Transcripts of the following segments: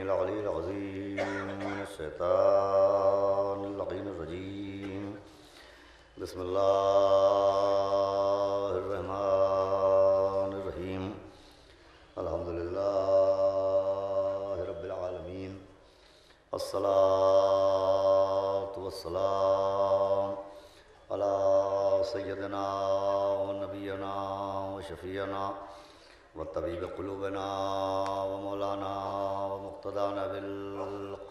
العلی العظیم من الشیطان اللعین الرجیم بسم اللہ الرحمن الرحیم الحمدللہ رب العالمین الصلاة والسلام علی سیدنا و نبینا و شفیعنا و طبیب قلوبنا و مولانا و مقتدانا بالقاسم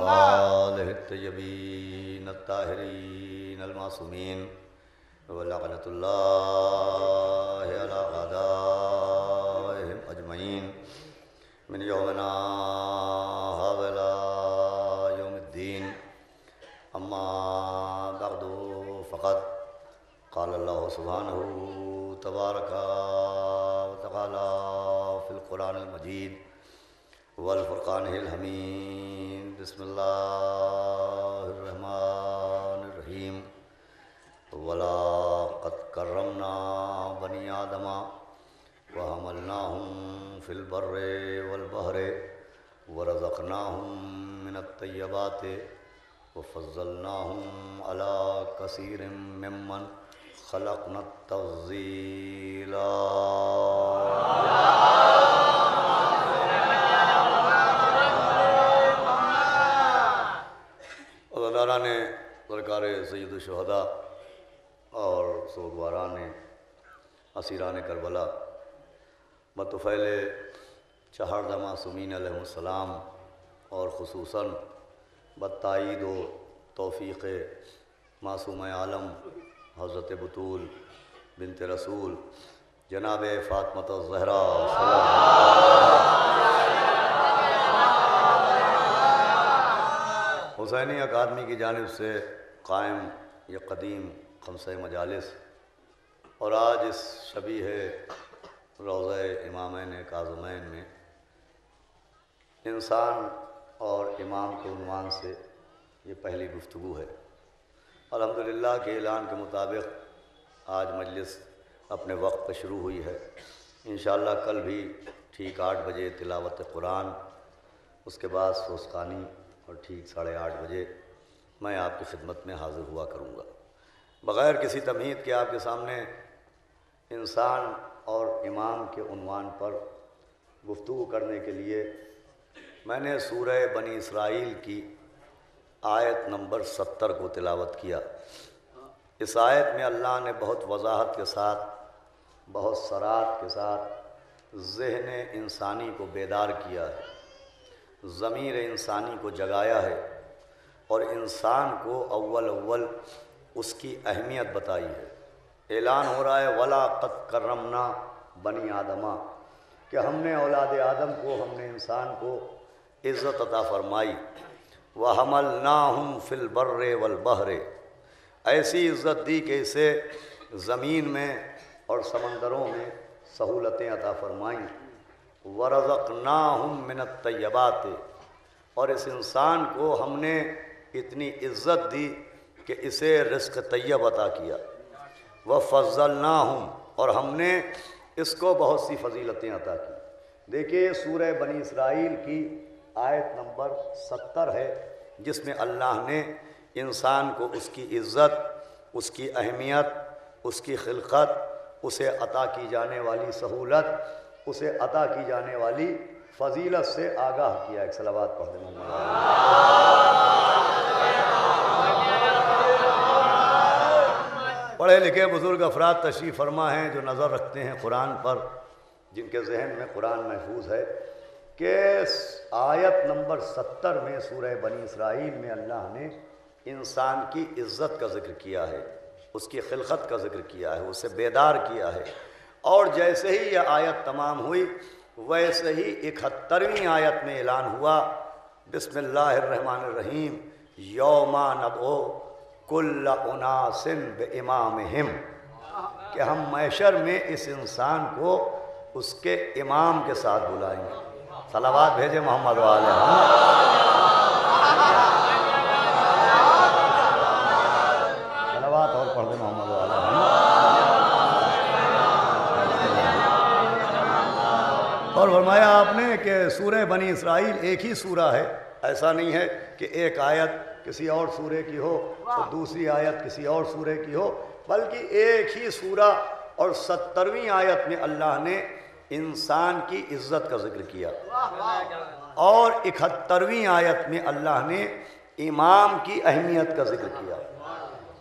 وآلہ الطیبین الطاہرین المعصومین ولعنۃ اللہ علی اعدائہم اجمعین من یومنا هذا یوم الدین اما بعد فقد قال اللہ سبحانہ تبارک وتعالی فی القرآن المجید والفرقان الحمید بسم اللہ الرحمن الرحیم وَلَقَدْ كَرَّمْنَا بَنِي آدَمَ وَحَمَلْنَاهُمْ فِي الْبَرِّ وَالْبَحْرِ وَرَزَقْنَاهُمْ مِنَ الطَّيِّبَاتِ وَفَضَّلْنَاهُمْ عَلَى كَثِيرٍ مِّمَّنْ خَلَقْنَا تَفْضِيلًا۔ عزیزان سرکار سید الشہداء اور سوگواران اسیران کربلا بطفیل چہاردہ معصومین علیہ السلام اور خصوصاً بتائید و توفیق معصوم عالم حضرت بطول بنت رسول جناب فاطمہ الزہرا حسینی اکادمی کی جانب سے قائم یہ قدیم خمسہ مجالس اور آج اس شبیہ روضہ امامین کاظمین میں انسان اور امام کے عنوان سے یہ پہلی گفتگو ہے۔ الحمدللہ کے اعلان کے مطابق آج مجلس اپنے وقت پر شروع ہوئی ہے۔ انشاءاللہ کل بھی ٹھیک 8 بجے تلاوت قرآن، اس کے بعد سوسخانی اور ٹھیک 8:30 بجے میں آپ کی خدمت میں حاضر ہوا کروں گا۔ بغیر کسی تمہید کے آپ کے سامنے انسان اور امام کے عنوان پر گفتگو کرنے کے لیے میں نے سورہ بنی اسرائیل کی آیت نمبر 70 کو تلاوت کیا۔ اس آیت میں اللہ نے بہت وضاحت کے ساتھ، بہت سرات کے ساتھ ذہن انسانی کو بیدار کیا ہے، ضمیر انسانی کو جگایا ہے اور انسان کو اول اس کی اہمیت بتائی ہے۔ اعلان ہو رہا ہے وَلَقَدْ كَرَّمْنَا بَنِي آدَمَ کہ ہم نے اولاد آدم کو، ہم نے انسان کو عزت عطا فرمائی۔ وَحَمَلْنَاهُمْ فِي الْبَرِّ وَالْبَحْرِ ایسی عزت دی کہ اسے زمین میں اور سمندروں میں سہولتیں عطا فرمائیں۔ وَرَزَقْنَاهُمْ مِنَ الطَّيِّبَاتِ اور اس انسان کو ہم نے اتنی عزت دی کہ اسے رزق طیب عطا کیا۔ وَفَضَّلْنَاهُمْ اور ہم نے اس کو بہت سی فضیلتیں عطا کی۔ دیکھیے سورہ بنی اسرائیل کی آیت نمبر 70 ہے، جس میں اللہ نے انسان کو اس کی عزت، اس کی اہمیت، اس کی خلقت، اسے عطا کی جانے والی سہولت، اسے عطا کی جانے والی فضیلت سے آگاہ کیا۔ ایک صلوات پڑھ دیں۔ پڑھے لکھے بزرگ افراد تشریف فرما ہیں جو نظر رکھتے ہیں قرآن پر، جن کے ذہن میں قرآن محفوظ ہے کہ آیت نمبر 70 میں سورہ بنی اسرائیل میں اللہ نے انسان کی عزت کا ذکر کیا ہے، اس کی خلقت کا ذکر کیا ہے، اسے بیدار کیا ہے۔ اور جیسے ہی یہ آیت تمام ہوئی ویسے ہی 71ویں آیت میں اعلان ہوا بسم اللہ الرحمن الرحیم یوم ندعو کل اناس بامامہم کہ ہم محشر میں اس انسان کو اس کے امام کے ساتھ بلائیں گے۔ صلوات بھیجے محمد والے صلوات اور پڑھ دیں محمد سورہ بنی اسرائیل ایک ہی سورہ ہے، ایسا نہیں ہے کہ ایک آیت کسی اور سورے کی ہو اور دوسری آیت کسی اور سورے کی ہو، بلکہ ایک ہی سورہ اور 70ویں آیت میں اللہ نے انسان کی عزت کا ذکر کیا، اور 71ویں آیت میں اللہ نے امام کی اہمیت کا ذکر کیا۔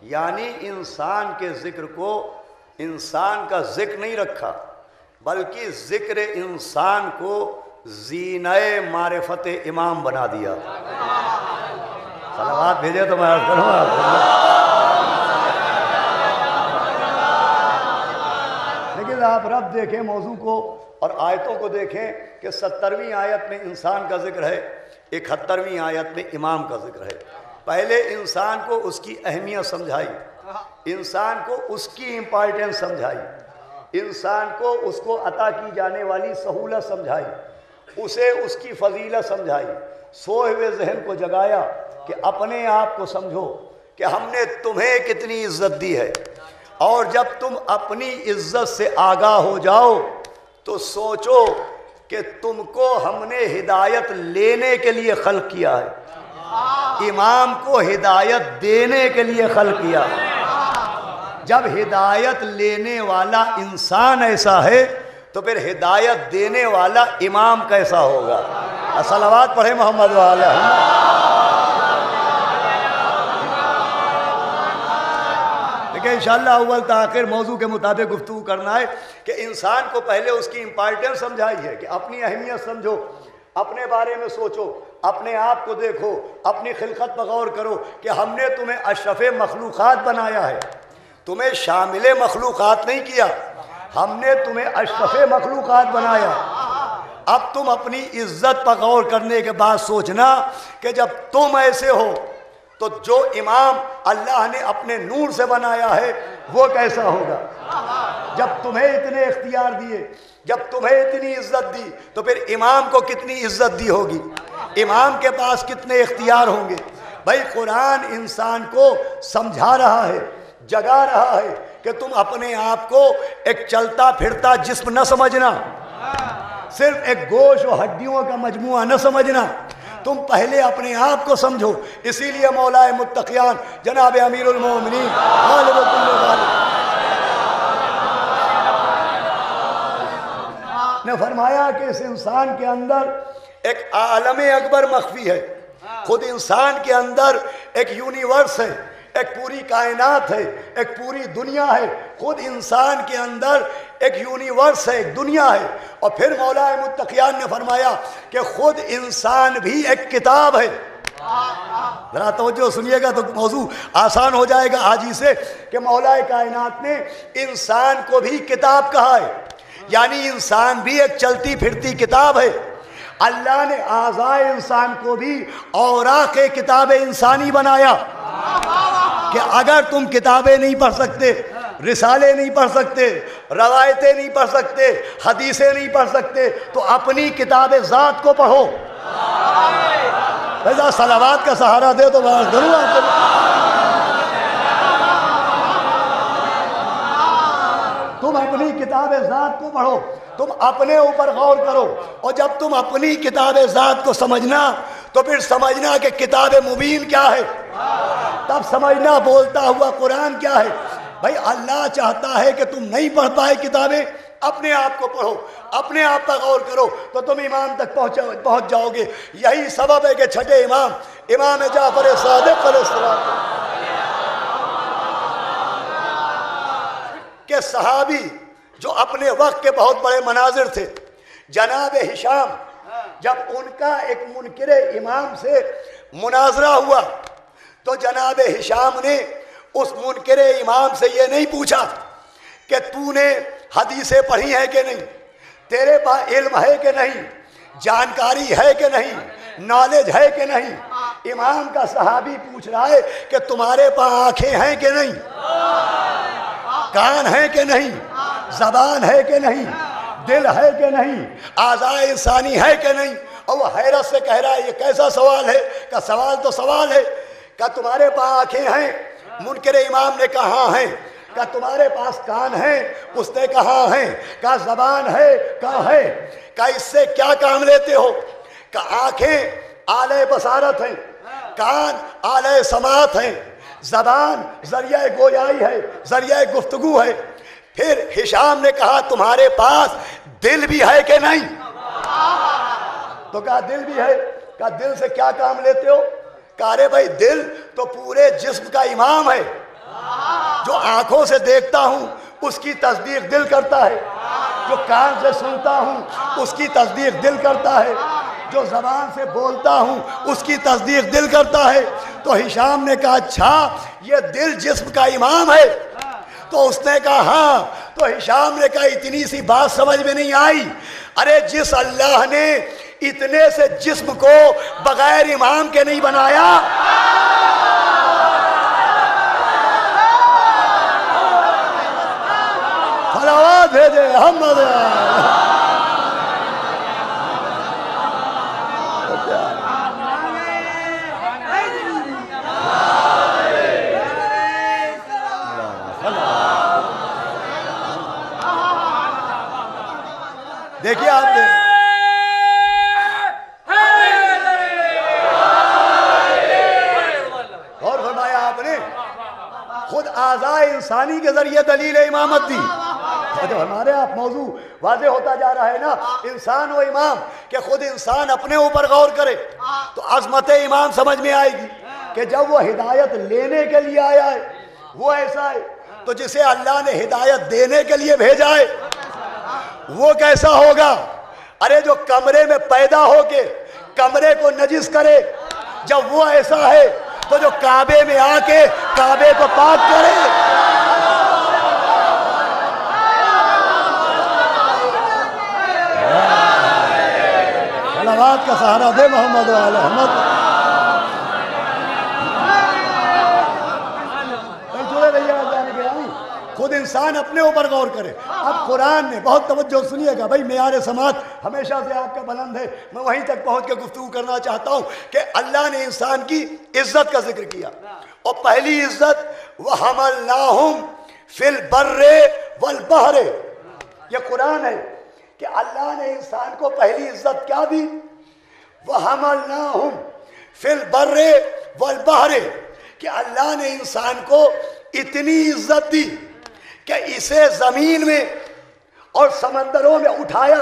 یعنی انسان کے ذکر کو انسان کا ذکر نہیں رکھا، بلکہ ذکر انسان کو زینہ معرفت امام بنا دیا۔ صلوات بھیجے تو میں عرض کروں لیکن آپ رب دیکھیں موضوع کو اور آیتوں کو دیکھیں کہ 70ویں آیت میں انسان کا ذکر ہے، 71ویں آیت میں امام کا ذکر ہے۔ پہلے انسان کو اس کی اہمیت سمجھائی، انسان کو اس کی امپارٹنس سمجھائی، انسان کو اس کو عطا کی جانے والی سہولت سمجھائی، اسے اس کی فضیلت سمجھائی، سوئے ہوئے ذہن کو جگایا کہ اپنے آپ کو سمجھو کہ ہم نے تمہیں کتنی عزت دی ہے، اور جب تم اپنی عزت سے آگاہ ہو جاؤ تو سوچو کہ تم کو ہم نے ہدایت لینے کے لیے خلق کیا ہے، امام کو ہدایت دینے کے لیے خلق کیا۔ جب ہدایت لینے والا انسان ایسا ہے تو پھر ہدایت دینے والا امام کیسا ہوگا؟ صلوات پڑھیں محمد والا۔ لیکن انشاءاللہ اول تاخیر موضوع کے مطابق گفتگو کرنا ہے کہ انسان کو پہلے اس کی امپارٹنس سمجھائی ہے کہ اپنی اہمیت سمجھو، اپنے بارے میں سوچو، اپنے آپ کو دیکھو، اپنی خلقت پر غور کرو کہ ہم نے تمہیں اشرف مخلوقات بنایا ہے، تمہیں شامل مخلوقات نہیں کیا، ہم نے تمہیں اشرف مخلوقات بنایا۔ اب تم اپنی عزت پر غور کرنے کے بعد سوچنا کہ جب تم ایسے ہو تو جو امام اللہ نے اپنے نور سے بنایا ہے وہ کیسا ہوگا؟ جب تمہیں اتنے اختیار دیے، جب تمہیں اتنی عزت دی تو پھر امام کو کتنی عزت دی ہوگی، امام کے پاس کتنے اختیار ہوں گے۔ بھائی قرآن انسان کو سمجھا رہا ہے، جگا رہا ہے کہ تم اپنے آپ کو ایک چلتا پھرتا جسم نہ سمجھنا، صرف ایک گوشت و ہڈیوں کا مجموعہ نہ سمجھنا، تم پہلے اپنے آپ کو سمجھو۔ اسی لیے مولا متقیان جناب امیر المومنین غالب کل غالب نے فرمایا کہ اس انسان کے اندر ایک عالم اکبر مخفی ہے، خود انسان کے اندر ایک یونیورس ہے، ایک پوری کائنات ہے، ایک پوری دنیا ہے، خود انسان کے اندر ایک یونیورس ہے، ایک دنیا ہے۔ اور پھر مولا متقیان نے فرمایا کہ خود انسان بھی ایک کتاب ہے۔ ذرا توجہ سنیے گا تو موضوع آسان ہو جائے گا آج ہی سے کہ مولا کائنات نے انسان کو بھی کتاب کہا ہے، یعنی انسان بھی ایک چلتی پھرتی کتاب ہے۔ اللہ نے اعضائے انسان کو بھی اوراق کتاب انسانی بنایا کہ اگر تم کتابیں نہیں پڑھ سکتے، رسالے نہیں پڑھ سکتے، روایتیں نہیں پڑھ سکتے، حدیثیں نہیں پڑھ سکتے تو اپنی کتاب ذات کو پڑھو۔ ایسا صلوات کا سہارا دے تو بات کروں آپ کو۔ تم اپنی کتاب ذات کو پڑھو، تم اپنے اوپر غور کرو، اور جب تم اپنی کتاب ذات کو سمجھنا تو پھر سمجھنا کہ کتاب مبین کیا ہے، تب سمجھنا بولتا ہوا قرآن کیا ہے۔ بھائی اللہ چاہتا ہے کہ تم نہیں پڑھ پائے کتابیں، اپنے آپ کو پڑھو، اپنے آپ پر غور کرو تو تم امام تک پہنچ جاؤ گے۔ یہی سبب ہے کہ چھٹے امام امام جعفر صادق علیہ السلام کہ صحابی جو اپنے وقت کے بہت بڑے مناظر تھے، جناب ہشام، جب ان کا ایک منکر امام سے مناظرہ ہوا تو جناب ہشام نے اس منکر امام سے یہ نہیں پوچھا کہ تو نے حدیثیں پڑھی ہیں کہ نہیں، تیرے پاس علم ہے کہ نہیں، جانکاری ہے کہ نہیں، نالج ہے کہ نہیں۔ امام کا صحابی پوچھ رہا ہے کہ تمہارے پاس آنکھیں ہیں کہ نہیں، کان ہے کہ نہیں، زبان ہے کہ نہیں، دل ہے کہ نہیں، اعضائے انسانی ہے کہ نہیں۔ اور وہ حیرت سے کہہ رہا ہے یہ کیسا سوال ہے؟ کہ سوال تو سوال ہے، کہ تمہارے پاس آنکھیں ہیں؟ منکر امام نے کہا ہاں ہیں۔ کہا تمہارے پاس کان ہیں؟ اس نے کہا ہیں۔ کہا زبان ہے؟ کہا ہے۔ کہا اس سے کیا کام لیتے ہو؟ کہا آنکھیں آلہ بصارت ہیں، کان آلہ سماعت ہیں، زبان ذریعہ گویائی ہے، ذریعہ گفتگو ہے۔ پھر ہشام نے کہا تمہارے پاس دل بھی ہے کہ نہیں؟ تو کہا دل بھی ہے۔ کہا دل سے کیا کام لیتے ہو؟ کہا ارے بھائی دل تو پورے جسم کا امام ہے، جو آنکھوں سے دیکھتا ہوں اس کی تصدیق دل کرتا ہے، جو کان سے سنتا ہوں اس کی تصدیق دل کرتا ہے، جو زبان سے بولتا ہوں اس کی تصدیق دل کرتا ہے۔ تو ہشام نے کہا اچھا یہ دل جسم کا امام ہے؟ تو اس نے کہا ہاں۔ تو ہشام نے کہا اتنی سی بات سمجھ میں نہیں آئی؟ ارے جس اللہ نے اتنے سے جسم کو بغیر امام کے نہیں بنایا، صلوات بھیجے محمد۔ دیکھیے آپ نے اور فرمایا آپ نے خود اعضاء انسانی کے ذریعے دلیل امامت دی۔ جب ہمارے آپ موضوع واضح ہوتا جا رہا ہے نا انسان و امام، کہ خود انسان اپنے اوپر غور کرے تو عظمت امام سمجھ میں آئے گی کہ جب وہ ہدایت لینے کے لیے آیا ہے وہ ایسا ہے، تو جسے اللہ نے ہدایت دینے کے لیے بھیجا ہے وہ کیسا ہوگا؟ ارے جو کمرے میں پیدا ہو کے کمرے کو نجس کرے جب وہ ایسا ہے، تو جو کعبے میں آ کے کعبے کو پاک کرے۔ صلوات کا سہارا دے محمد و آل محمد۔ خود انسان اپنے اوپر غور کرے۔ اب قرآن نے بہت توجہ سنیے گا بھائی، معیار سماعت ہمیشہ سے آپ کا بلند ہے، میں وہیں تک پہنچ کے گفتگو کرنا چاہتا ہوں کہ اللہ نے انسان کی عزت کا ذکر کیا، اور پہلی عزت وَحَمَلْنَاهُمْ فِي الْبَرِّ وَالْبَحْرِ، یہ قرآن ہے کہ اللہ نے انسان کو پہلی عزت کیا دی؟ وَحَمَلْنَاهُمْ فِي الْبَرِّ وَالْبَحْرِ، کہ اللہ نے انسان کو اتنی عزت دی کہ اسے زمین میں اور سمندروں میں اٹھایا۔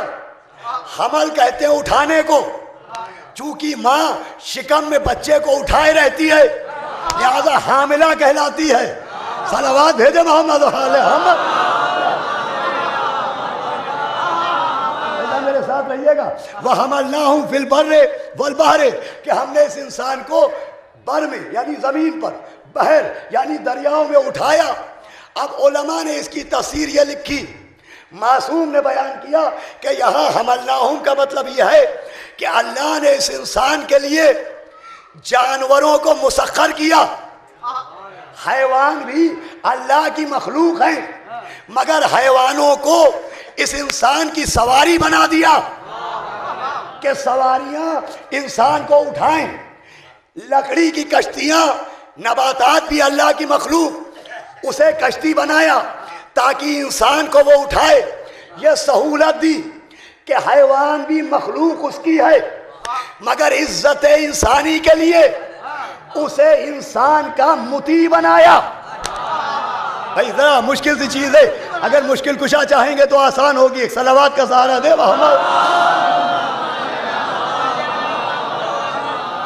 حمل کہتے ہیں اٹھانے کو، چونکہ ماں شکم میں بچے کو اٹھائے رہتی ہے لہذا حاملہ کہلاتی ہے۔ صلوات بھیجے محمد و آل محمد۔ میرے ساتھ رہیے گا، وَحَمَلْنَاهُمْ فِي الْبَرِّ وَالْبَحْرِ، کہ ہم نے اس انسان کو بر میں یعنی زمین پر، بحر یعنی دریاؤں میں اٹھایا۔ اب علماء نے اس کی تفسیر یہ لکھی، معصوم نے بیان کیا کہ یہاں حملناہم کا مطلب یہ ہے کہ اللہ نے اس انسان کے لیے جانوروں کو مسخر کیا۔ حیوان بھی اللہ کی مخلوق ہیں، مگر حیوانوں کو اس انسان کی سواری بنا دیا کہ سواریاں انسان کو اٹھائیں۔ لکڑی کی کشتیاں، نباتات بھی اللہ کی مخلوق، اسے کشتی بنایا تاکہ انسان کو وہ اٹھائے۔ یہ سہولت دی کہ حیوان بھی مخلوق اس کی ہے، مگر عزت انسانی کے لیے اسے انسان کا مطیع بنایا۔ بھائی ذرا مشکل سی چیز ہے، اگر مشکل کشا چاہیں گے تو آسان ہوگی۔ ایک صلوات کا سہارا دے محمد۔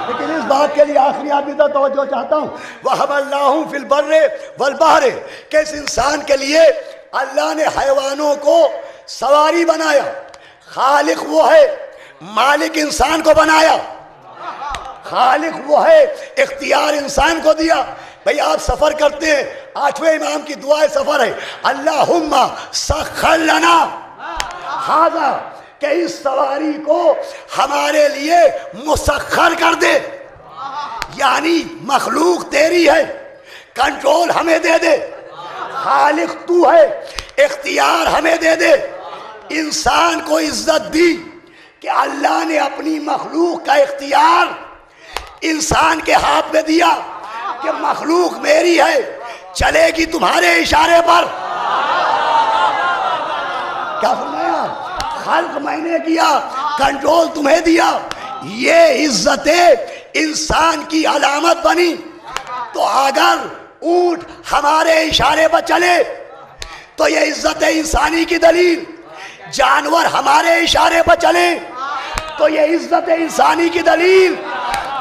لیکن اس بات کے لیے آخری آپ ادھر توجہ چاہتا ہوں، وَحَمَلْنَاهُمْ فِي الْبَرِّ وَالْبَحْرِ، کہ اس انسان کے لیے اللہ نے حیوانوں کو سواری بنایا۔ خالق وہ ہے، مالک انسان کو بنایا۔ خالق وہ ہے، اختیار انسان کو دیا۔ بھئی آپ سفر کرتے ہیں، 8ویں امام کی دعائے سفر ہے، اللہم سخر لنا ھذا، کہ اس سواری کو ہمارے لیے مسخر کر دے، یعنی مخلوق تیری ہے، کنٹرول ہمیں دے دے۔ خالق تو ہے، اختیار ہمیں دے دے۔ انسان کو عزت دی کہ اللہ نے اپنی مخلوق کا اختیار انسان کے ہاتھ میں دیا کہ مخلوق میری ہے، چلے گی تمہارے اشارے پر. کیا فرمایا؟ خلق میں نے کیا، کنٹرول تمہیں دیا. یہ عزت انسان کی علامت بنی. تو اگر اونٹ ہمارے اشارے پر چلے تو یہ عزت انسانی کی دلیل. جانور ہمارے اشارے پر چلے تو یہ عزت انسانی کی دلیل.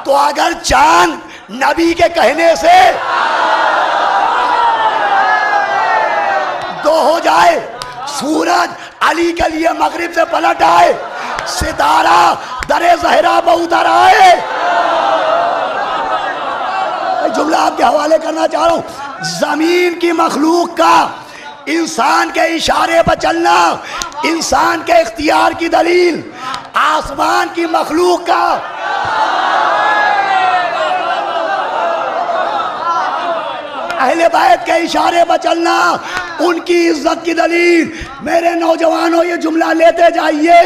تو اگر چاند نبی کے کہنے سے دو ہو جائے، سورج علی کے لیے مغرب سے پلٹ آئے، ستارہ در زہرا پہ اتر آئے. جملہ آپ کے حوالے کرنا چاہ رہا ہوں. زمین کی مخلوق کا انسان کے اشارے پر چلنا انسان کے اختیار کی دلیل. آسمان کی مخلوق کا اہل بیت کے اشارے پر چلنا ان کی عزت کی دلیل. میرے نوجوانوں یہ جملہ لیتے جائیے.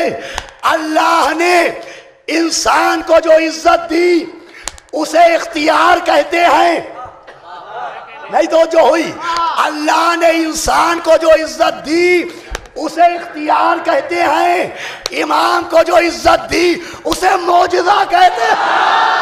اللہ نے انسان کو جو عزت دی اسے اختیار کہتے ہیں. نہیں تو جو ہوئی، اللہ نے انسان کو جو عزت دی اسے اختیار کہتے ہیں. امام کو جو عزت دی اسے معجزہ کہتے ہیں.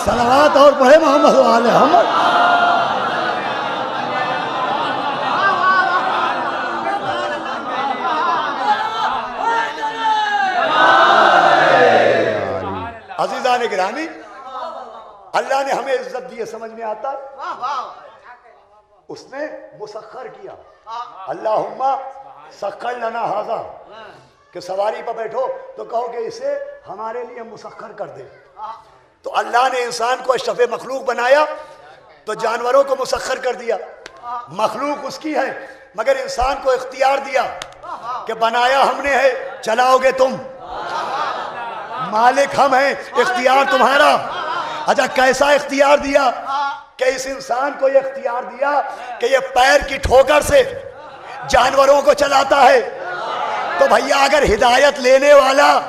صلوات اور پڑھے محمد و آل محمد. عزیزان گرامی، اللہ نے ہمیں عزت دی ہے، سمجھ میں آتا ہے؟ اس نے مسخر کیا. اللہم سخر لنا ھذا، کہ سواری پر بیٹھو تو کہو کہ اسے ہمارے لیے مسخر کر دے. تو اللہ نے انسان کو اشرف مخلوق بنایا تو جانوروں کو مسخر کر دیا. مخلوق اس کی ہے مگر انسان کو اختیار دیا کہ بنایا ہم نے ہے، چلاؤ گے تم، مالک ہم ہیں، اختیار تمہارا. اچھا کیسا اختیار دیا؟ کہ اس انسان کو یہ اختیار دیا کہ یہ پیر کی ٹھوکر سے جانوروں کو چلاتا ہے. تو بھیا اگر ہدایت لینے والا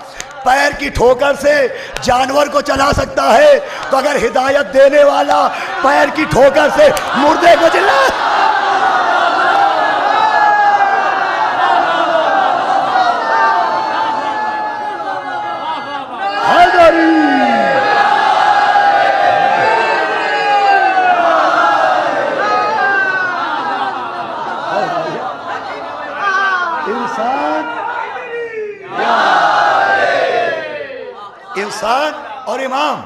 پیر کی ٹھوکر سے جانور کو چلا سکتا ہے تو اگر ہدایت دینے والا پیر کی ٹھوکر سے مردے کو چلا. انسان اور امام،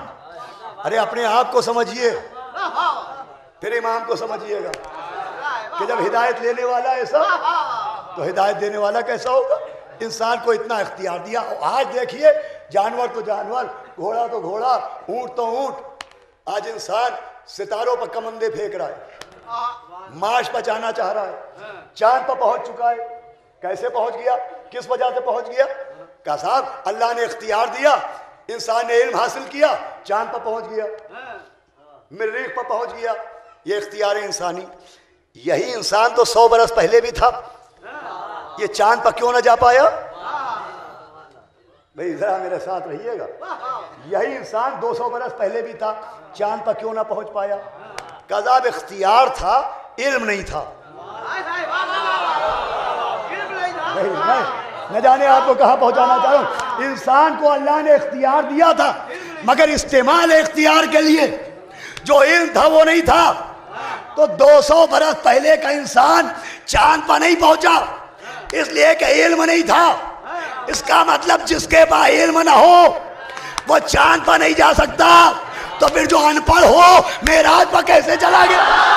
ارے اپنے آپ کو سمجھیے پھر امام کو سمجھیے گا کہ جب ہدایت لینے والا ایسا تو ہدایت دینے والا کیسا ہوگا. انسان کو اتنا اختیار دیا. آج دیکھیے جانور تو جانور، گھوڑا تو گھوڑا، اونٹ تو اونٹ. آج انسان ستاروں پر کمندے پھینک رہا ہے، مارش پر جانا چاہ رہا ہے، چاند پر پہنچ چکا ہے. کیسے پہنچ گیا؟ کس وجہ سے پہنچ گیا؟ کہ صاحب اللہ نے اختیار دیا، انسان نے علم حاصل کیا، چاند پر پہنچ گیا، مریخ پر پہنچ گیا. یہ اختیار انسانی. یہی انسان تو 100 برس پہلے بھی تھا، یہ چاند پر کیوں نہ جا پایا؟ بھئی ذرا میرے ساتھ رہیے گا. یہی انسان 200 برس پہلے بھی تھا، چاند پر کیوں نہ پہنچ پایا؟ قذاب اختیار تھا، علم نہیں تھا. نہ جانے آپ کو کہاں پہنچانا چاہ رہا ہوں. انسان کو اللہ نے اختیار دیا تھا مگر استعمال اختیار کے لیے جو علم تھا وہ نہیں تھا. تو 200 برس پہلے کا انسان چاند پر نہیں پہنچا اس لیے کہ علم نہیں تھا. اس کا مطلب جس کے پاس علم نہ ہو وہ چاند پر نہیں جا سکتا. تو پھر جو ان پڑھ ہو معراج پر کیسے چلا گیا؟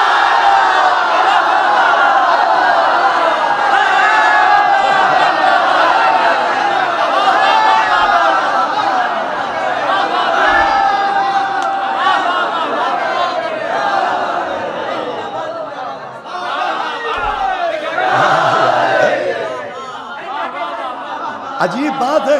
عجیب بات ہے.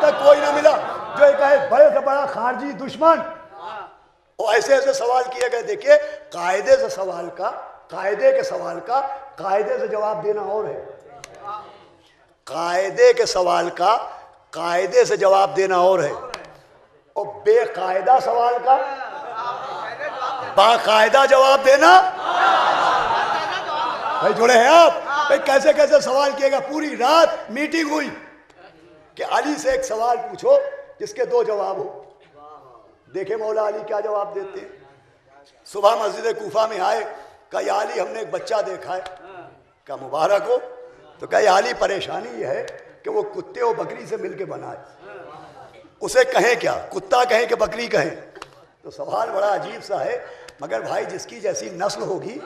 اب تک کوئی نہ ملا جو ایک ہے بڑے سے بڑا خارجی دشمن. اور ایسے ایسے سوال کیے گئے. دیکھیے قاعدے سے سوال کا، قاعدے کے سوال کا قاعدے سے جواب دینا اور ہے. قاعدے کے سوال کا قاعدے سے جواب دینا اور ہے، اور بے قاعدہ سوال کا باقاعدہ جواب دینا. بھائی جڑے ہیں آپ؟ بھائی کیسے کیسے سوال کیے گا. پوری رات میٹنگ ہوئی کہ علی سے ایک سوال پوچھو جس کے دو جواب ہو. دیکھیں مولا علی کیا جواب دیتے ہیں. صبح مسجد کوفہ میں آئے، کہا یا علی ہم نے ایک بچہ دیکھا ہے. کہا مبارک ہو. تو کہا یا علی پریشانی یہ ہے کہ وہ کتے اور بکری سے مل کے بنا ہے، اسے کہیں کیا، کتا کہیں کہ بکری کہیں. تو سوال بڑا عجیب سا ہے، مگر بھائی جس کی جیسی نسل ہوگی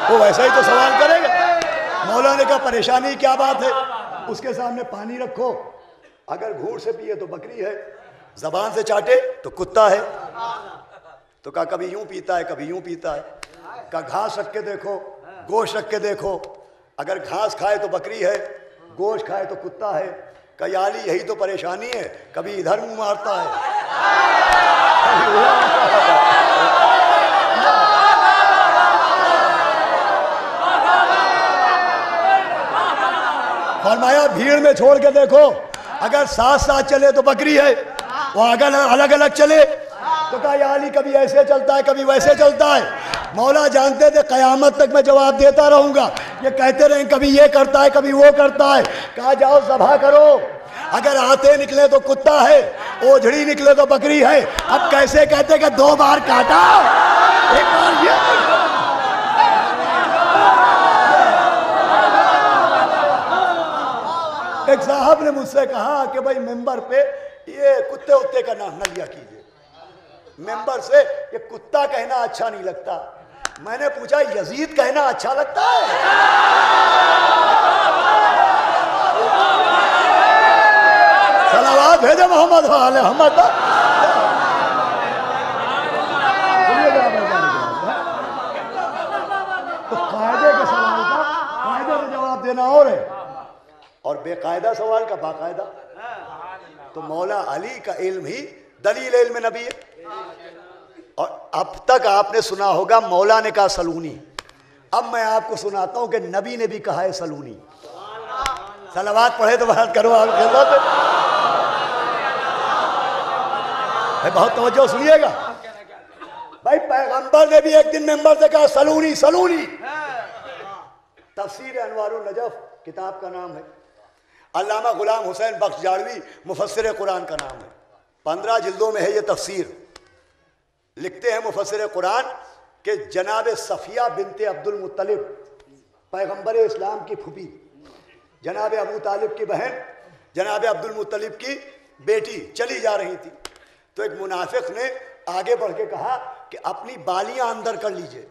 وہ ویسا ہی تو سوال کرے گا. مولا نے کہا پریشانی کیا بات ہے. اس کے سامنے پانی رکھو، اگر گھوٹ سے پیے تو بکری ہے، زبان سے چاٹے تو کتا ہے. تو کہا کبھی یوں پیتا ہے کبھی یوں پیتا ہے. کہا گھاس رکھ کے دیکھو، گوشت رکھ کے دیکھو، اگر گھاس کھائے تو بکری ہے، گوشت کھائے تو کتا ہے. کہا یا علی یہی تو پریشانی ہے، کبھی ادھر منہ مارتا ہے کبھی ادھر منہ مارتا ہے. فرمایا بھیڑ میں چھوڑ کے دیکھو، اگر ساتھ ساتھ چلے تو بکری ہے، اور اگر الگ الگ چلے تو کہا یا علی کبھی ایسے چلتا ہے کبھی ویسے چلتا ہے. مولا جانتے تھے قیامت تک میں جواب دیتا رہوں گا. یہ کہتے رہیں کبھی یہ کرتا ہے کبھی وہ کرتا ہے. کہا جاؤ ذبح کرو، اگر آتے نکلے تو کتا ہے، اوجھڑی نکلے تو بکری ہے. اب کیسے کہتے کہ 2 بار کاٹا ایک بار یہ. ایک صاحب نے مجھ سے کہا کہ بھائی ممبر پہ یہ کتے اتے کا نام نہ لیا کیجئے، ممبر سے یہ کتا کہنا اچھا نہیں لگتا. میں نے پوچھا یزید کہنا اچھا لگتا ہے؟ صلوات بھیجے محمد وآل محمد. تو قاعدے کے سوال کا قاعدے سے جواب دینا اور ہے، اور بے قاعدہ سوال کا باقاعدہ. تو مولا علی کا علم ہی دلیل علم نبی ہے. اور اب تک آپ نے سنا ہوگا مولا نے کہا سلونی، اب میں آپ کو سناتا ہوں کہ نبی نے بھی کہا ہے سلونی. صلوات پڑھے تو بات کرو آپ کے ساتھ. بہت توجہ سنیے گا بھائی. پیغمبر نے بھی ایک دن ممبر سے کہا سلونی سلونی. تفسیر انوار النجف کتاب کا نام ہے. علامہ غلام حسین بخش جاڑوی مفسر قرآن کا نام ہے. 15 جلدوں میں ہے یہ تفسیر. لکھتے ہیں مفسر قرآن کہ جناب صفیہ بنت عبد المطلب پیغمبر اسلام کی پھوپھی، جناب ابو طالب کی بہن، جناب عبد المطلب کی بیٹی چلی جا رہی تھی. تو ایک منافق نے آگے بڑھ کے کہا کہ اپنی بالیاں اندر کر لیجئے،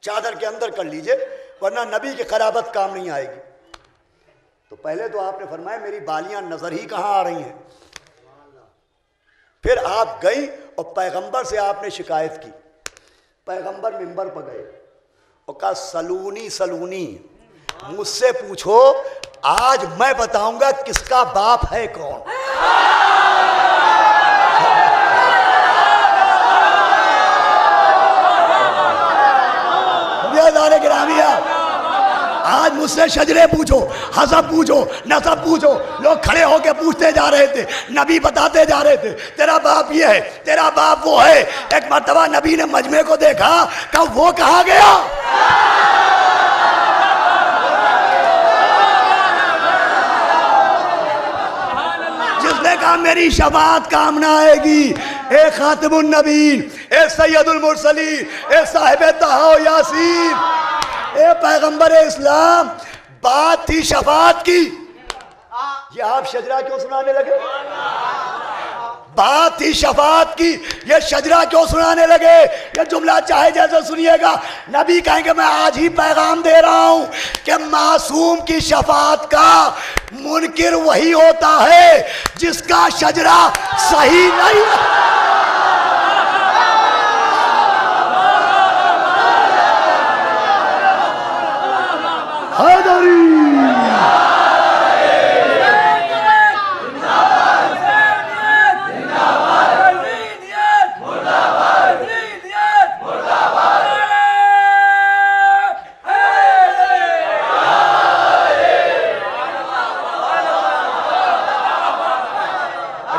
چادر کے اندر کر لیجئے، ورنہ نبی کی قرابت کام نہیں آئے گی. تو پہلے تو آپ نے فرمایا میری بالیاں نظر ہی کہاں آ رہی ہیں. پھر آپ گئی اور پیغمبر سے آپ نے شکایت کی. پیغمبر منبر پر گئے اور کہا سلونی سلونی، مجھ سے پوچھو آج میں بتاؤں گا کس کا باپ ہے کون. گرامیہ آج مجھ سے شجرے پوچھو، حسب پوچھو، نسب پوچھو. لوگ کھڑے ہو کے پوچھتے جا رہے تھے، نبی بتاتے جا رہے تھے تیرا باپ یہ ہے، تیرا باپ وہ ہے. ایک مرتبہ نبی نے مجمع کو دیکھا، کہا وہ کہاں گیا؟ جس نے کہا میری شفاعت کام نہ آئے گی، اے خاتم النبیین، اے سید المرسلین، اے صاحب طہ و یاسین، اے پیغمبر اسلام، بات تھی شفاعت کی. یہ آپ شجرہ کیوں سنانے لگے؟ بات تھی شفاعت کی، یہ شجرہ کیوں سنانے لگے؟ یہ جملہ چاہے جیسے سنیے گا. نبی کہیں گے میں آج ہی پیغام دے رہا ہوں کہ معصوم کی شفاعت کا منکر وہی ہوتا ہے جس کا شجرہ صحیح نہیں ہے. حیدری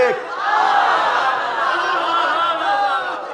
1।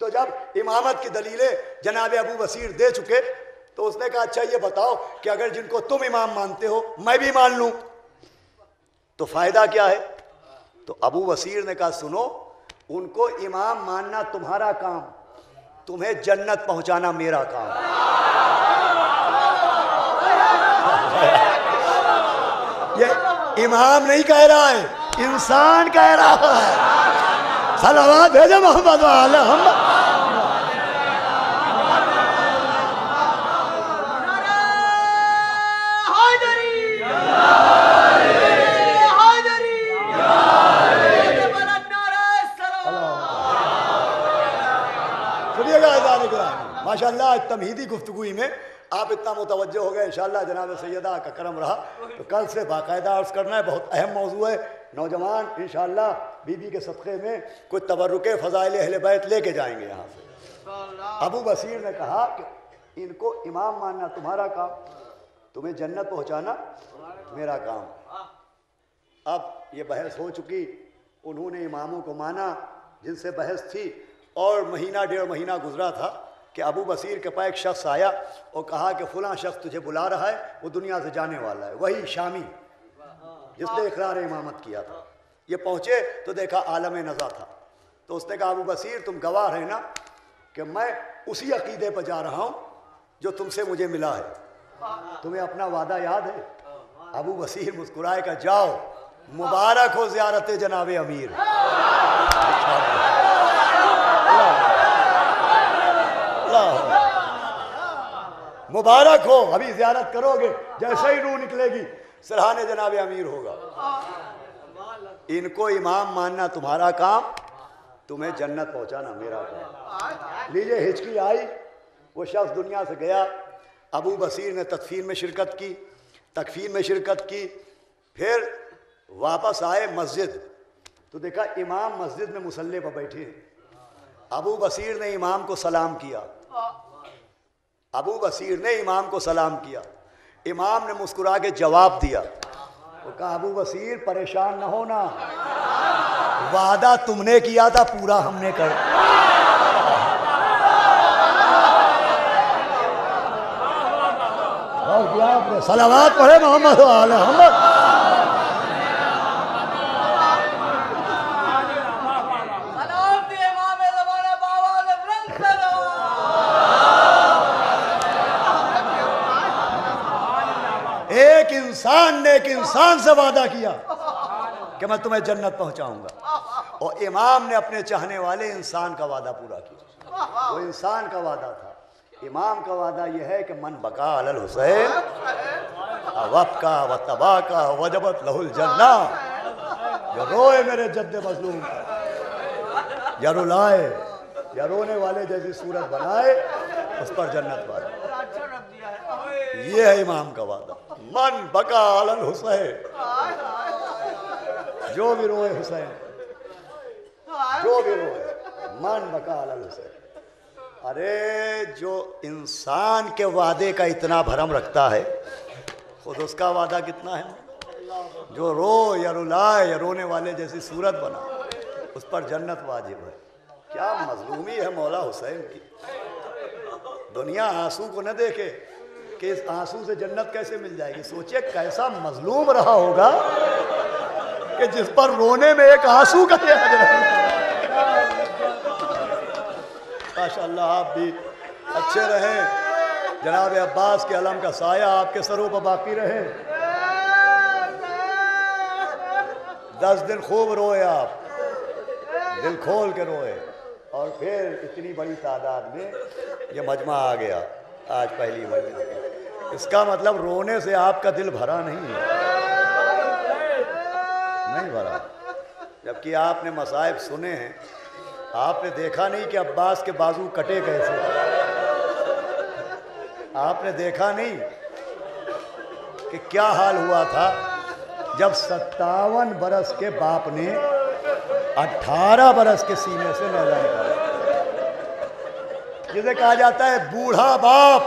تو جب امامت کی دلیلیں جناب ابو بصیر دے چکے تو اس نے کہا اچھا یہ بتاؤ کہ اگر جن کو تم امام مانتے ہو میں بھی مان لوں تو فائدہ کیا ہے؟ تو ابو بصیر نے کہا سنو، ان کو امام ماننا تمہارا کام، تمہیں جنت پہنچانا میرا کام۔ یہ امام نہیں کہہ رہا ہے، انسان کہہ رہا ہے۔ صلوات بھیجے محمد وعلی محمد۔ ماشاءاللہ تمہیدی گفتگوئی میں آپ اتنا متوجہ ہو گئے، انشاءاللہ جناب سیدہ کا کرم رہا تو کل سے باقاعدہ عرض کرنا ہے، بہت اہم موضوع ہے۔ نوجوان انشاءاللہ بی بی کے صدقے میں کوئی تبرک فضائل اہل بیت لے کے جائیں گے یہاں سے۔ ابو بصیر نے کہا کہ ان کو امام ماننا تمہارا کام، تمہیں جنت پہنچانا میرا کام۔ اب یہ بحث ہو چکی، انہوں نے اماموں کو مانا جن سے بحث تھی، اور مہینہ ڈیڑھ مہینہ گزرا تھا کہ ابو بصیر کے پاس ایک شخص آیا اور کہا کہ فلاں شخص تجھے بلا رہا ہے، وہ دنیا سے جانے والا ہے، وہی شامی جس نے اقرار امامت کیا تھا۔ یہ پہنچے تو دیکھا عالم نزا تھا، تو اس نے کہا ابو بصیر تم گواہ رہے نا کہ میں اسی عقیدے پہ جا رہا ہوں جو تم سے مجھے ملا ہے، تمہیں اپنا وعدہ یاد ہے؟ ابو بصیر مسکرائے کہ جاؤ، مبارک ہو زیارت جناب امیر۔ مبارک ہو، ابھی زیارت کرو گے، جیسے ہی روح نکلے گی سرحان جناب امیر ہوگا۔ ان کو امام ماننا تمہارا کام، تمہیں جنت پہنچانا میرا کام۔ لیجئے ہچکی آئی، وہ شخص دنیا سے گیا، ابو بصیر نے تدفین میں شرکت کی، تکفین میں شرکت کی، پھر واپس آئے مسجد تو دیکھا امام مسجد میں مصلی پر بیٹھے ہیں۔ ابو بصیر نے امام کو سلام کیا، ابو بصیر نے امام کو سلام کیا، امام نے مسکرا کے جواب دیا، وہ کہا ابو بصیر پریشان نہ ہونا، وعدہ تم نے کیا تھا پورا ہم نے کر۔ صلوات پڑھے محمد وعلی محمد۔ ایک انسان نے ایک انسان سے وعدہ کیا کہ میں تمہیں جنت پہنچاؤں گا، اور امام نے اپنے چاہنے والے انسان کا وعدہ پورا کیا۔ وہ انسان کا وعدہ تھا، امام کا وعدہ یہ ہے کہ من بقا علی الحسین وبکا و تباکا وجبت لہ الجنہ، جو روئے میرے جد مظلوم یا رلائے یا رونے والے جیسی صورت بنائے اس پر جنت وعدہ۔ یہ ہے امام کا وعدہ، من بقا علی الحسین، جو بھی روئے حسین، جو بھی روئے، من بقا علی الحسین۔ ارے جو انسان کے وعدے کا اتنا بھرم رکھتا ہے، خود اس کا وعدہ کتنا ہے؟ جو رو یا رلائے یا رونے والے جیسی صورت بنا اس پر جنت واجب ہے۔ کیا مظلومی ہے مولا حسین کی، دنیا آنسو کو نہ دیکھے کہ اس آنسو سے جنت کیسے مل جائے گی۔ سوچئے کیسا مظلوم رہا ہوگا کہ جس پر رونے میں ایک آنسو کا ماشاءاللہ۔ آپ بھی اچھے رہیں، جناب عباس کے علم کا سایہ آپ کے سروں پر باقی رہے۔ 10 دن خوب روئے آپ، دل کھول کے روئے، اور پھر اتنی بڑی تعداد میں یہ مجمع آ گیا آج پہلی مجلس۔ اس کا مطلب رونے سے آپ کا دل بھرا نہیں ہے، نہیں بھرا، جبکہ آپ نے مصائب سنے ہیں، آپ نے دیکھا نہیں کہ عباس کے بازو کٹے کیسے، آپ نے دیکھا نہیں کہ کیا حال ہوا تھا جب 57 برس کے باپ نے 18 برس کے سینے سے نیزہ نکالا، جسے کہا جاتا ہے بوڑھا باپ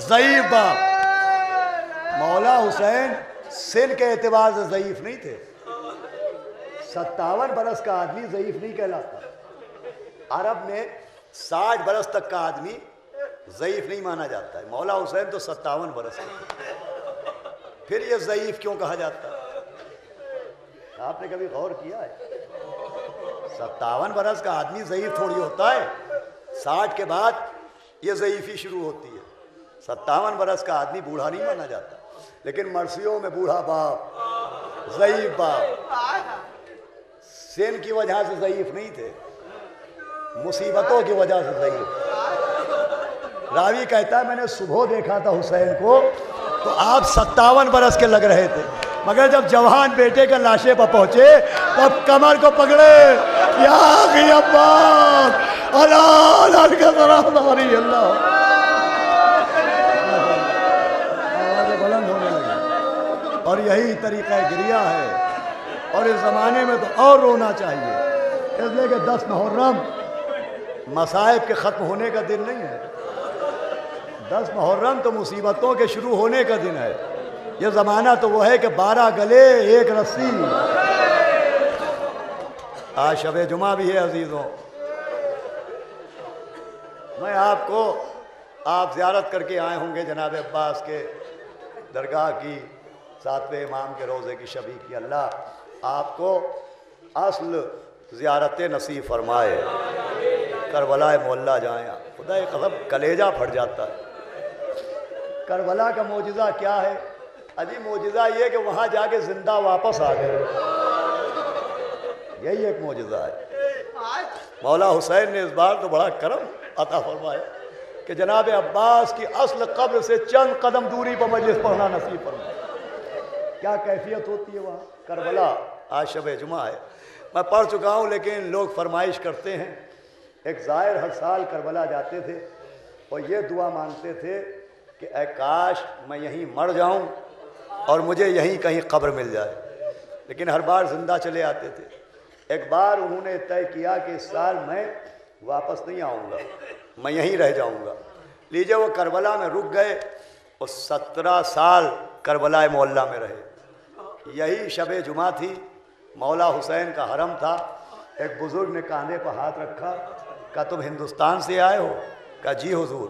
ضعیف باپ۔ مولا حسین سن کے اعتبار سے ضعیف نہیں تھے، 57 برس کا آدمی ضعیف نہیں کہلاتا۔ عرب میں 60 برس تک کا آدمی ضعیف نہیں مانا جاتا ہے. مولا حسین تو 57 برس ہے. پھر یہ ضعیف کیوں کہا جاتا ہے؟ آپ نے کبھی غور کیا ہے؟ 57 برس کا آدمی ضعیف تھوڑی ہوتا ہے. 60 کے بعد یہ ضعیفی شروع ہوتی ہے. 57 برس کا آدمی بوڑھا نہیں مانا جاتا. لیکن مرثیوں میں بوڑھا باپ، ضعیف باپ، سن کی وجہ سے ضعیف نہیں تھے، مصیبتوں کی وجہ سے ضعیف. راوی کہتا ہے میں نے صبح دیکھا تھا حسین کو تو آپ 57 برس کے لگ رہے تھے، مگر جب جوان بیٹے کے لاشے پر پہنچے تب کمر کو پکڑے، یا اخی عباس اللہ کا سراباری اللہ. آوازیں بلند ہونے لگی. اور یہی طریقہ گریہ ہے. اور اس زمانے میں تو اور رونا چاہیے، اس لیے کہ 10 محرم مصائب کے ختم ہونے کا دن نہیں ہے. 10 محرم تو مصیبتوں کے شروع ہونے کا دن ہے. یہ زمانہ تو وہ ہے کہ 12 گلے 1 رسی. آج شب جمعہ بھی ہے عزیزوں. میں آپ زیارت کر کے آئے ہوں گے جناب عباس کے درگاہ کی، 7ویں امام کے روضے کی شبی کی. اللہ آپ کو اصل زیارت نصیب فرمائے. کربلا معلیٰ جائیں. خدا قسم کلیجہ پھٹ جاتا ہے. کربلا کا معجزہ کیا ہے؟ عجیب معجزہ یہ کہ وہاں جا کے زندہ واپس آ گئے. یہی ایک معجزہ ہے. مولا حسین نے اس بار تو بڑا کرم عطا فرمایا کہ جناب عباس کی اصل قبر سے چند قدم دوری پر مجلس پڑھنا نصیب فرمایا. کیا کیفیت ہوتی ہے وہاں کربلا. آج شب جمعہ ہے. میں پڑھ چکا ہوں لیکن لوگ فرمائش کرتے ہیں. ایک زائر ہر سال کربلا جاتے تھے اور یہ دعا مانگتے تھے کہ اے کاش میں یہیں مر جاؤں اور مجھے یہیں کہیں قبر مل جائے. لیکن ہر بار زندہ چلے آتے تھے. ایک بار انہوں نے طے کیا کہ اس سال میں واپس نہیں آؤں گا، میں یہیں رہ جاؤں گا. لیجئے وہ کربلا میں رک گئے اور 17 سال کربلا معلیٰ میں رہے. یہی شب جمعہ تھی. مولا حسین کا حرم تھا. ایک بزرگ نے کاندھے پر ہاتھ رکھا، کہا تم ہندوستان سے آئے ہو؟ کہا جی حضور.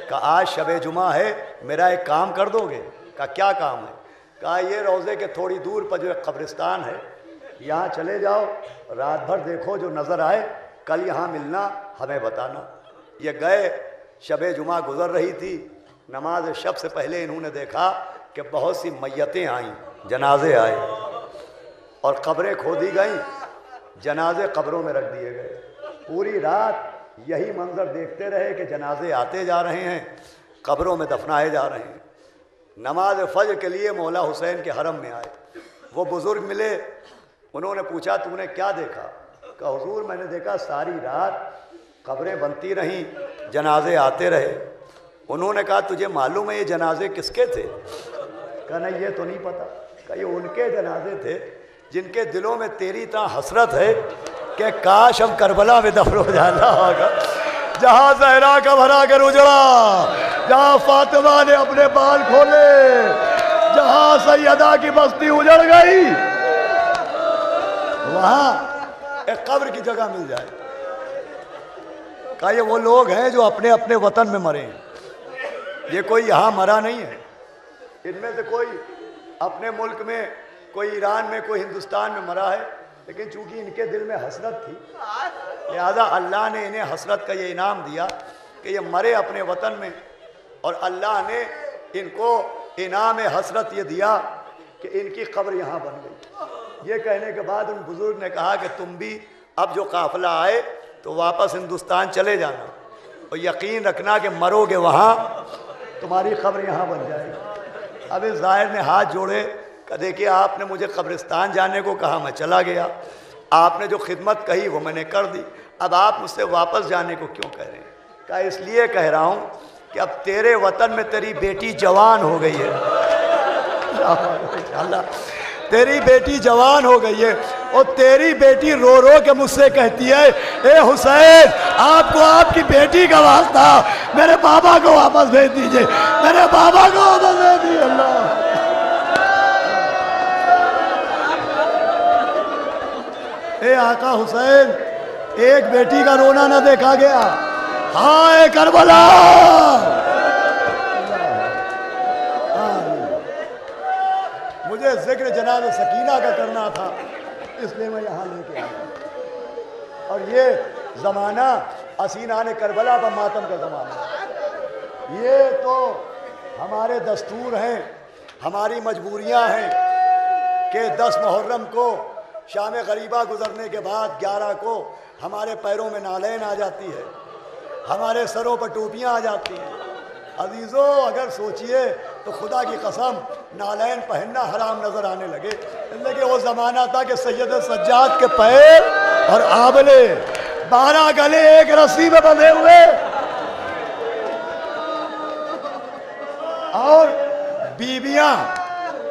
کہا آج شب جمعہ ہے، میرا ایک کام کر دو گے؟ کہا کیا کام ہے؟ کہا یہ روضے کے تھوڑی دور پر جو ایک قبرستان ہے یہاں چلے جاؤ، رات بھر دیکھو، جو نظر آئے کل یہاں ملنا، ہمیں بتانا. یہ گئے. شب جمعہ گزر رہی تھی. نماز شب سے پہلے انہوں نے دیکھا کہ بہت سی میتیں آئیں، جنازے آئے اور قبریں کھودی گئیں. جنازے قبروں میں رکھ دیے گئے. پوری رات یہی منظر دیکھتے رہے کہ جنازے آتے جا رہے ہیں، قبروں میں دفنائے جا رہے ہیں. نماز فجر کے لیے مولا حسین کے حرم میں آئے. وہ بزرگ ملے. انہوں نے پوچھا تو نے کیا دیکھا؟ کہا حضور میں نے دیکھا ساری رات قبریں بنتی رہیں، جنازے آتے رہے. انہوں نے کہا تجھے معلوم ہے یہ جنازے کس کے تھے؟ کہا نہیں یہ تو نہیں پتا. کہا یہ ان کے جنازے تھے جن کے دلوں میں تیری طرح حسرت ہے کہ کاش ہم کربلا میں دفن ہو جانا ہوگا، جہاں زہرا کا بھرا کر اجڑا، جہاں فاطمہ نے اپنے بال کھولے، جہاں سیدہ کی بستی اجڑ گئی، وہاں ایک قبر کی جگہ مل جائے. کہا یہ وہ لوگ ہیں جو اپنے اپنے وطن میں مرے ہیں. یہ کوئی یہاں مرا نہیں ہے. ان میں سے کوئی اپنے ملک میں، کوئی ایران میں، کوئی ہندوستان میں مرا ہے، لیکن چونکہ ان کے دل میں حسرت تھی لہذا اللہ نے انہیں حسرت کا یہ انعام دیا کہ یہ مرے اپنے وطن میں، اور اللہ نے ان کو انعام حسرت یہ دیا کہ ان کی قبر یہاں بن گئی. یہ کہنے کے بعد ان بزرگ نے کہا کہ تم بھی اب جو قافلہ آئے تو واپس ہندوستان چلے جانا اور یقین رکھنا کہ مرو گے وہاں تمہاری قبر یہاں بن جائے گی. اب اس ظاہر نے ہاتھ جوڑے کہ دیکھیے آپ نے مجھے قبرستان جانے کو کہا، میں چلا گیا. آپ نے جو خدمت کہی وہ میں نے کر دی. اب آپ مجھ سے واپس جانے کو کیوں کہہ رہے ہیں؟ کہا اس لیے کہہ رہا ہوں کہ اب تیرے وطن میں تیری بیٹی جوان ہو گئی ہے. اللہ تیری بیٹی جوان ہو گئی ہے اور تیری بیٹی رو رو کے مجھ سے کہتی ہے اے حسین آپ کو آپ کی بیٹی کا واسطہ میرے بابا کو واپس بھیج دیجئے، میرے بابا کو واپس بھیج دیجئے. اللہ اے آقا حسین ایک بیٹی کا رونا نہ دیکھا گیا. ہائے کربلا. مجھے ذکر جناب سکینہ کا کرنا تھا اس لیے میں یہاں لے کے آیا. اور یہ زمانہ حسینان کربلا پر ماتم کا زمانہ. یہ تو ہمارے دستور ہیں, ہماری مجبوریاں ہیں کہ 10 محرم کو شام غریبہ گزرنے کے بعد 11 کو ہمارے پیروں میں نالین آ جاتی ہے, ہمارے سروں پر ٹوپیاں آ جاتی ہیں. عزیزو اگر سوچئے تو خدا کی قسم نالین پہننا حرام نظر آنے لگے. لیکن وہ زمانہ تھا کہ سید سجاد کے پیر اور آبلے 12 گلے ایک رسی میں بندھے ہوئے, اور بیویاں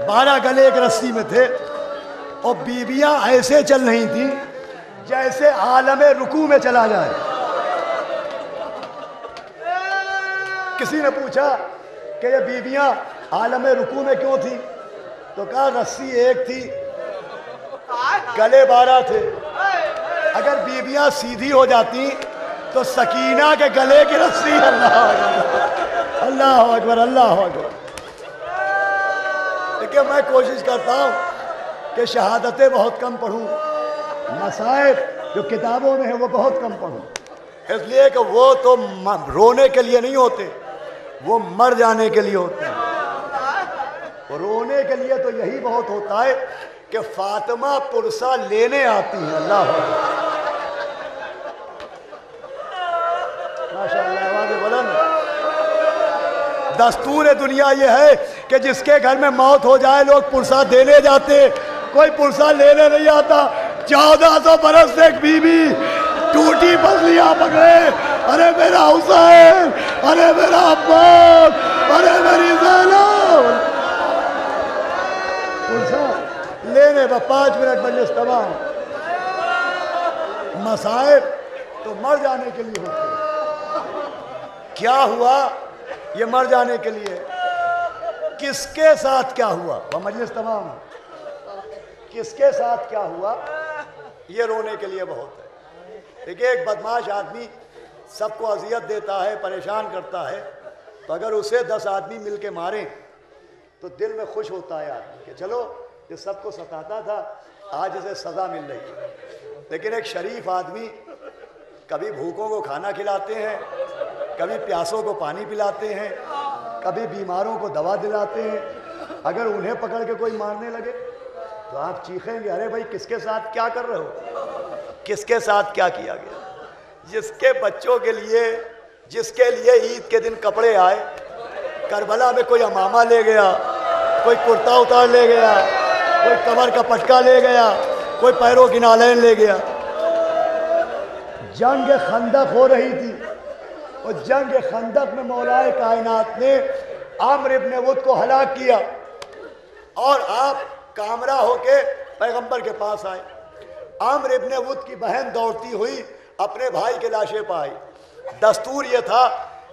12 گلے ایک رسی میں تھے, اور بیویاں ایسے چل رہی تھیں جیسے عالم رکوع میں چلا جائے. کسی نے پوچھا کہ یہ بیویاں عالم رکوع میں کیوں تھیں؟ تو کہا رسی ایک تھی, گلے 12 تھے. اگر بیویاں سیدھی ہو جاتی تو سکینہ کے گلے کی رسی. اللہ اکبر, اللہ اکبر, اللہ اکبر. لیکن میں کوشش کرتا ہوں کہ شہادتیں بہت کم پڑھوں, مصائب جو کتابوں میں ہیں وہ بہت کم پڑھوں, اس لیے کہ وہ تو رونے کے لیے نہیں ہوتے, وہ مر جانے کے لیے ہوتے ہیں. رونے کے لیے تو یہی بہت ہوتا ہے کہ فاطمہ پرسہ لینے آتی ہیں. اللہ ماشاءاللہ, آواز بلند. دستور دنیا یہ ہے کہ جس کے گھر میں موت ہو جائے لوگ پرسہ دینے جاتے, کوئی پرسہ لینے نہیں آتا. 1400 برس سے ایک بی بی ٹوٹی پسلیاں پکڑے, ارے میرا حسین, ارے میرا عباس, ارے میری زینب. پرسہ لینے با 5 منٹ مجلس تمام. مصائب تو مر جانے کے لیے ہوتے ہیں. کیا ہوا؟ یہ مر جانے کے لیے. کس کے ساتھ کیا ہوا وہ مجلس تمام. کس کے ساتھ کیا ہوا یہ رونے کے لیے بہت ہے. دیکھیں ایک بدماش آدمی سب کو اذیت دیتا ہے, پریشان کرتا ہے, تو اگر اسے 10 آدمی مل کے ماریں تو دل میں خوش ہوتا ہے آدمی کہ چلو یہ سب کو ستاتا تھا, آج اسے سزا مل رہی ہے. لیکن ایک شریف آدمی کبھی بھوکوں کو کھانا کھلاتے ہیں, کبھی پیاسوں کو پانی پلاتے ہیں, کبھی بیماروں کو دوا دلاتے ہیں. اگر انہیں پکڑ کے کوئی مارنے لگے تو آپ چیخیں گے ارے بھائی کس کے ساتھ کیا کر رہے ہو, کس کے ساتھ کیا کیا گیا. جس کے بچوں کے لیے, جس کے لیے عید کے دن کپڑے آئے, کربلا میں کوئی امامہ لے گیا, کوئی کرتا اتار لے گیا, کوئی کمر کا پٹکا لے گیا, کوئی پیروں کی نالین لے گیا. جنگ خندق ہو رہی تھی, اور جنگ خندق میں مولا کائنات نے عامر ابن ود کو ہلاک کیا, اور آپ کامرہ ہو کے پیغمبر کے پاس آئے. عامر ابن ود کی بہن دوڑتی ہوئی اپنے بھائی کے لاشیں پائی. دستور یہ تھا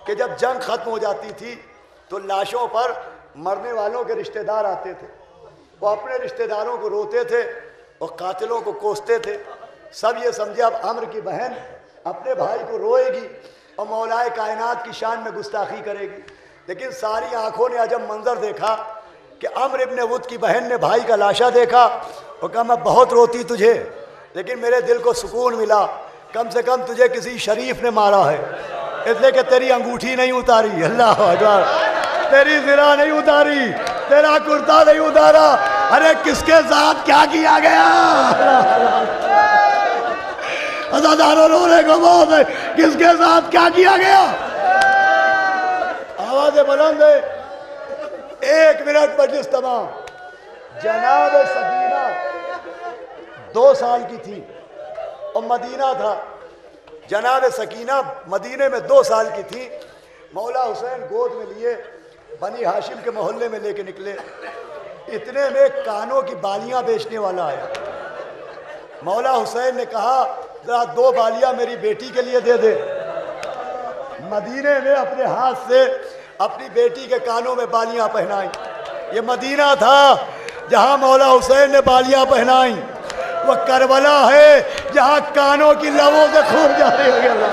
کہ جب جنگ ختم ہو جاتی تھی تو لاشوں پر مرنے والوں کے رشتہ دار آتے تھے, وہ اپنے رشتہ داروں کو روتے تھے اور قاتلوں کو کوستے تھے. سب یہ سمجھے اب عمر کی بہن اپنے بھائی کو روئے گی اور مولا کائنات کی شان میں گستاخی کرے گی. لیکن ساری آنکھوں نے عجب منظر دیکھا کہ عمر ابن ود کی بہن نے بھائی کا لاشا دیکھا اور کہا میں بہت روتی تجھے, لیکن میرے دل کو سکون ملا, کم سے کم تجھے کسی شریف نے مارا ہے, اس لیے کہ تیری انگوٹھی نہیں اتاری. اللہ اکبر, تیری زرہ نہیں اتاری, تیرا کرتا نہیں اتارا. ارے کس کے ساتھ کیا کیا گیا؟ عزاداروں رونے کو بہت ہے, کس کے ساتھ کیا کیا گیا؟ آوازیں بلند ہے. 1 منٹ مجلس تمام. جناب سکینہ 2 سال کی تھی اور مدینہ تھا. جناب سکینہ مدینے میں 2 سال کی تھی. مولا حسین گود میں لیے بنی ہاشم کے محلے میں لے کے نکلے. اتنے میں کانوں کی بالیاں بیچنے والا آیا. مولا حسین نے کہا ذرا 2 بالیاں میری بیٹی کے لیے دے دے. مدینے میں اپنے ہاتھ سے اپنی بیٹی کے کانوں میں بالیاں پہنائیں. یہ مدینہ تھا جہاں مولا حسین نے بالیاں پہنائیں. وہ کربلا ہے جہاں کانوں کی لبوں سے خون جاری ہو گیا۔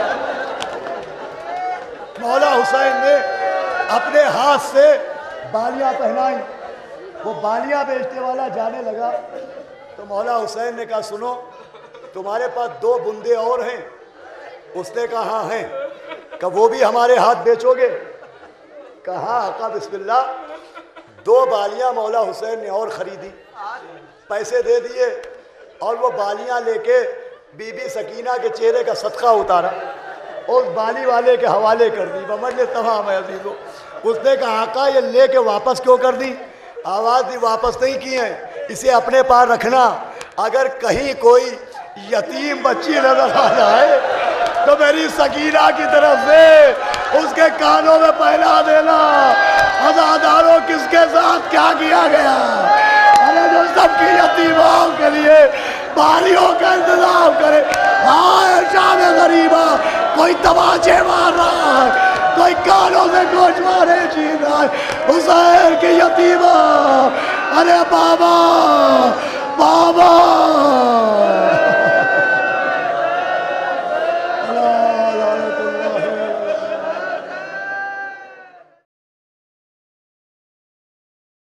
مولا حسین نے اپنے ہاتھ سے بالیاں پہنائیں، وہ بالیاں بیچنے والا جانے لگا تو مولا حسین نے کہا سنو تمہارے پاس 2 بندے اور ہیں؟ اس نے کہا ہاں ہیں۔ کہ وہ بھی ہمارے ہاتھ بیچو گے؟ کہا آقا بسم اللہ۔ 2 بالیاں مولا حسین نے اور خریدی، پیسے دے دیے اور وہ بالیاں لے کے بی بی سکینہ کے چہرے کا صدقہ اتارا، اس بالی والے کے حوالے کر دی۔ بمجلس تمام ہے عزیزو۔ اس نے کہا آقا یہ لے کے واپس کیوں کر دی؟ آواز دی واپس نہیں کی ہیں، اسے اپنے پاس رکھنا، اگر کہیں کوئی یتیم بچی نظر آ جائے تو میری سکینہ کی طرف سے اس کے کانوں میں پہنا دینا عزاداروں کس کے ساتھ کیا کیا گیا۔ ارے جو سب کی یتیموں کے لیے بالیوں کا انتظام کرے۔ ہاں شام غریبہ، کوئی تماچے مار رہا ہے، کوئی کانوں سے گوشوارے چھین رہا ہے، حسین کی یتیمہ۔ ارے بابا بابا